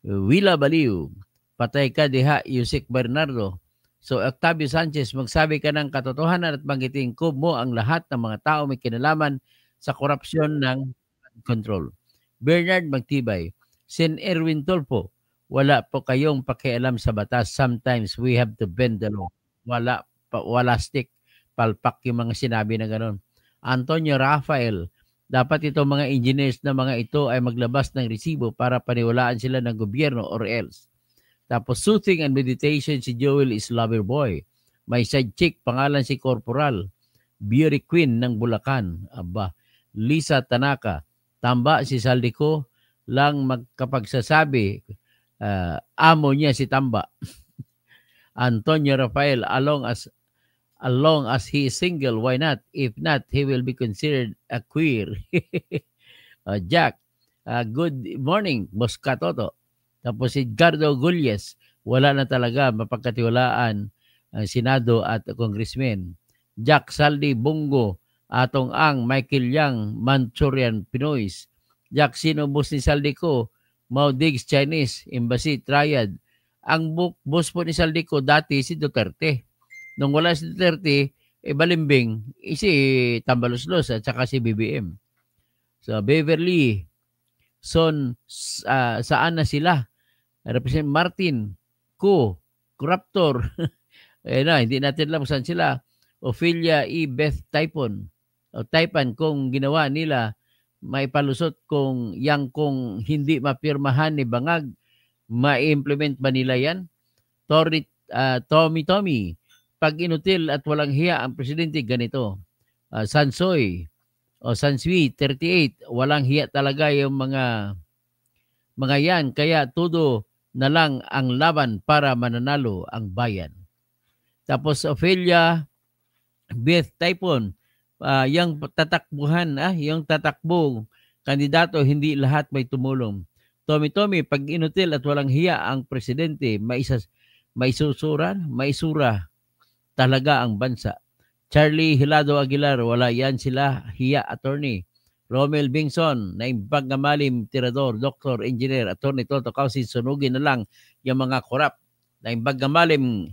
Willa Baliw, patay ka diha, Yusik Bernardo. So, Octavio Sanchez, magsabi ka ng katotohanan at banggitin ko mo ang lahat ng mga tao may kinalaman sa korupsyon ng control. Bernard Magtibay, Sen. Erwin Tolpo, wala po kayong pakialam sa batas. Sometimes we have to bend the law. Wala stick, palpak yung mga sinabi na gano'n. Antonio Rafael, dapat itong mga engineers na mga ito ay maglabas ng resibo para paniwalaan sila ng gobyerno or else. Tapos soothing and meditation, si Joel is lover boy. May side chick, pangalan si Corporal. Beauty Queen ng Bulacan. Aba, Lisa Tanaka, tamba si Saldico lang magkapagsasabi, amo niya si Tamba. Antonio Rafael, along as he is single, why not? If not, he will be considered a queer. Jack, good morning, Boska Toto. Tapos si Edgardo Gulles, wala na talaga mapagkatiwalaan ang Senado at Congressman. Jack Saldi Bungo, atong ang Michael Yang, Manchurian Pinoys. Jack, sino boss ni Saldi ko? Maudigs Chinese, Embassy Triad. Ang boss po ni Saldi ko dati si Duterte. Nung wala si Duterte, balimbing, si Tambaluslos at saka si BBM. So Beverly, saan na sila? Represent Martin, Corruptor. Hindi natin alam saan sila. Ophelia E. Beth Typon. O Taipan, kung ginawa nila, may palusot kung hindi mapirmahan ni Bangag, ma-implement ba nila yan? Tommy, pag inutil at walang hiya ang presidente, ganito. Sansoy, o Sansui, 38, walang hiya talaga yung mga yan. Kaya todo na lang ang laban para mananalo ang bayan. Tapos Ophelia Beth Typon, yung tatakbuhan, yung tatakbong kandidato, hindi lahat may tumulong. Tommy, pag inutil at walang hiya ang presidente, maisura talaga ang bansa. Charlie Hilado Aguilar, wala yan sila, hiya attorney. Romel Bingson, na imbag na malim, tirador, doktor, engineer, attorney Toto Kausin, sunugin na lang yung mga korap. Na imbag na malim,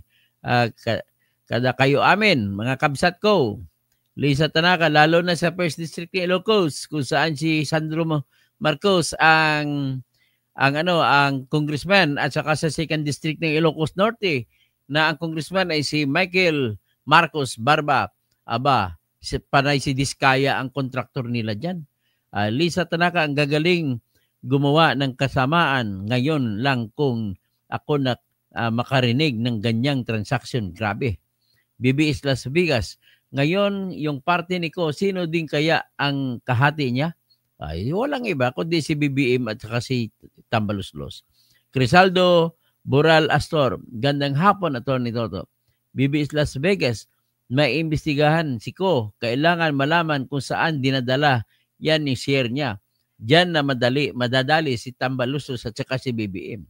kada kayo amin, mga kabsat ko. Lisa Tanaka, lalo na sa First District ni Ilocos, kung saan si Sandro Marcos ang congressman, at saka sa Second District ng Ilocos Norte, na ang congressman ay si Michael Marcos Barba. Aba, panay si Diskaya ang kontraktor nila dyan. Lisa Tanaka, ang gagaling gumawa ng kasamaan. Ngayon lang kung ako na makarinig ng ganyang transaction. Grabe. BBS Las Vegas. Ngayon, yung party ni Ko, sino din kaya ang kahati niya? Ay, walang iba, kundi si BBM at saka si Tambaluslos. Crisaldo Boral Astor. Gandang hapon, Atty. Toto. BBS Las Vegas. May imbestigahan si Ko. Kailangan malaman kung saan dinadala yan ni share niya. Diyan na madadali si Tambaluslos at saka si BBM.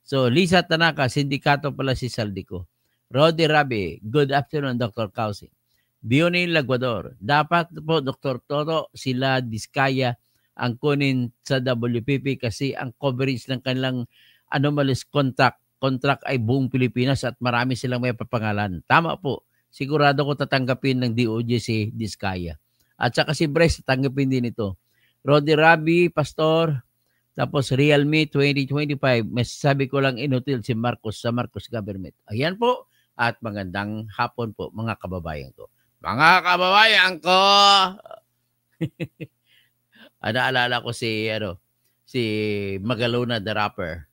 So, Lisa Tanaka, sindikato pala si Saldico. Rodi Rabi, good afternoon, Dr. Kausi. Bioni Laguador, dapat po, Dr. Toto, sila Diskaya ang kunin sa WPP kasi ang coverage ng kanilang anomalous contract ay buong Pilipinas at marami silang may papangalan. Tama po. Sigurado ko tatanggapin ng DOJ si Diskaya. At saka si Bryce tatanggapin din ito. Rodi Rabi, Pastor, tapos Realme 2025, masasabi ko lang inutil si Marcos sa Marcos government. Ayan po, at magandang hapon po mga kababayan ko. Mga kababayan ko! Naalala ko si Magalona the Rapper.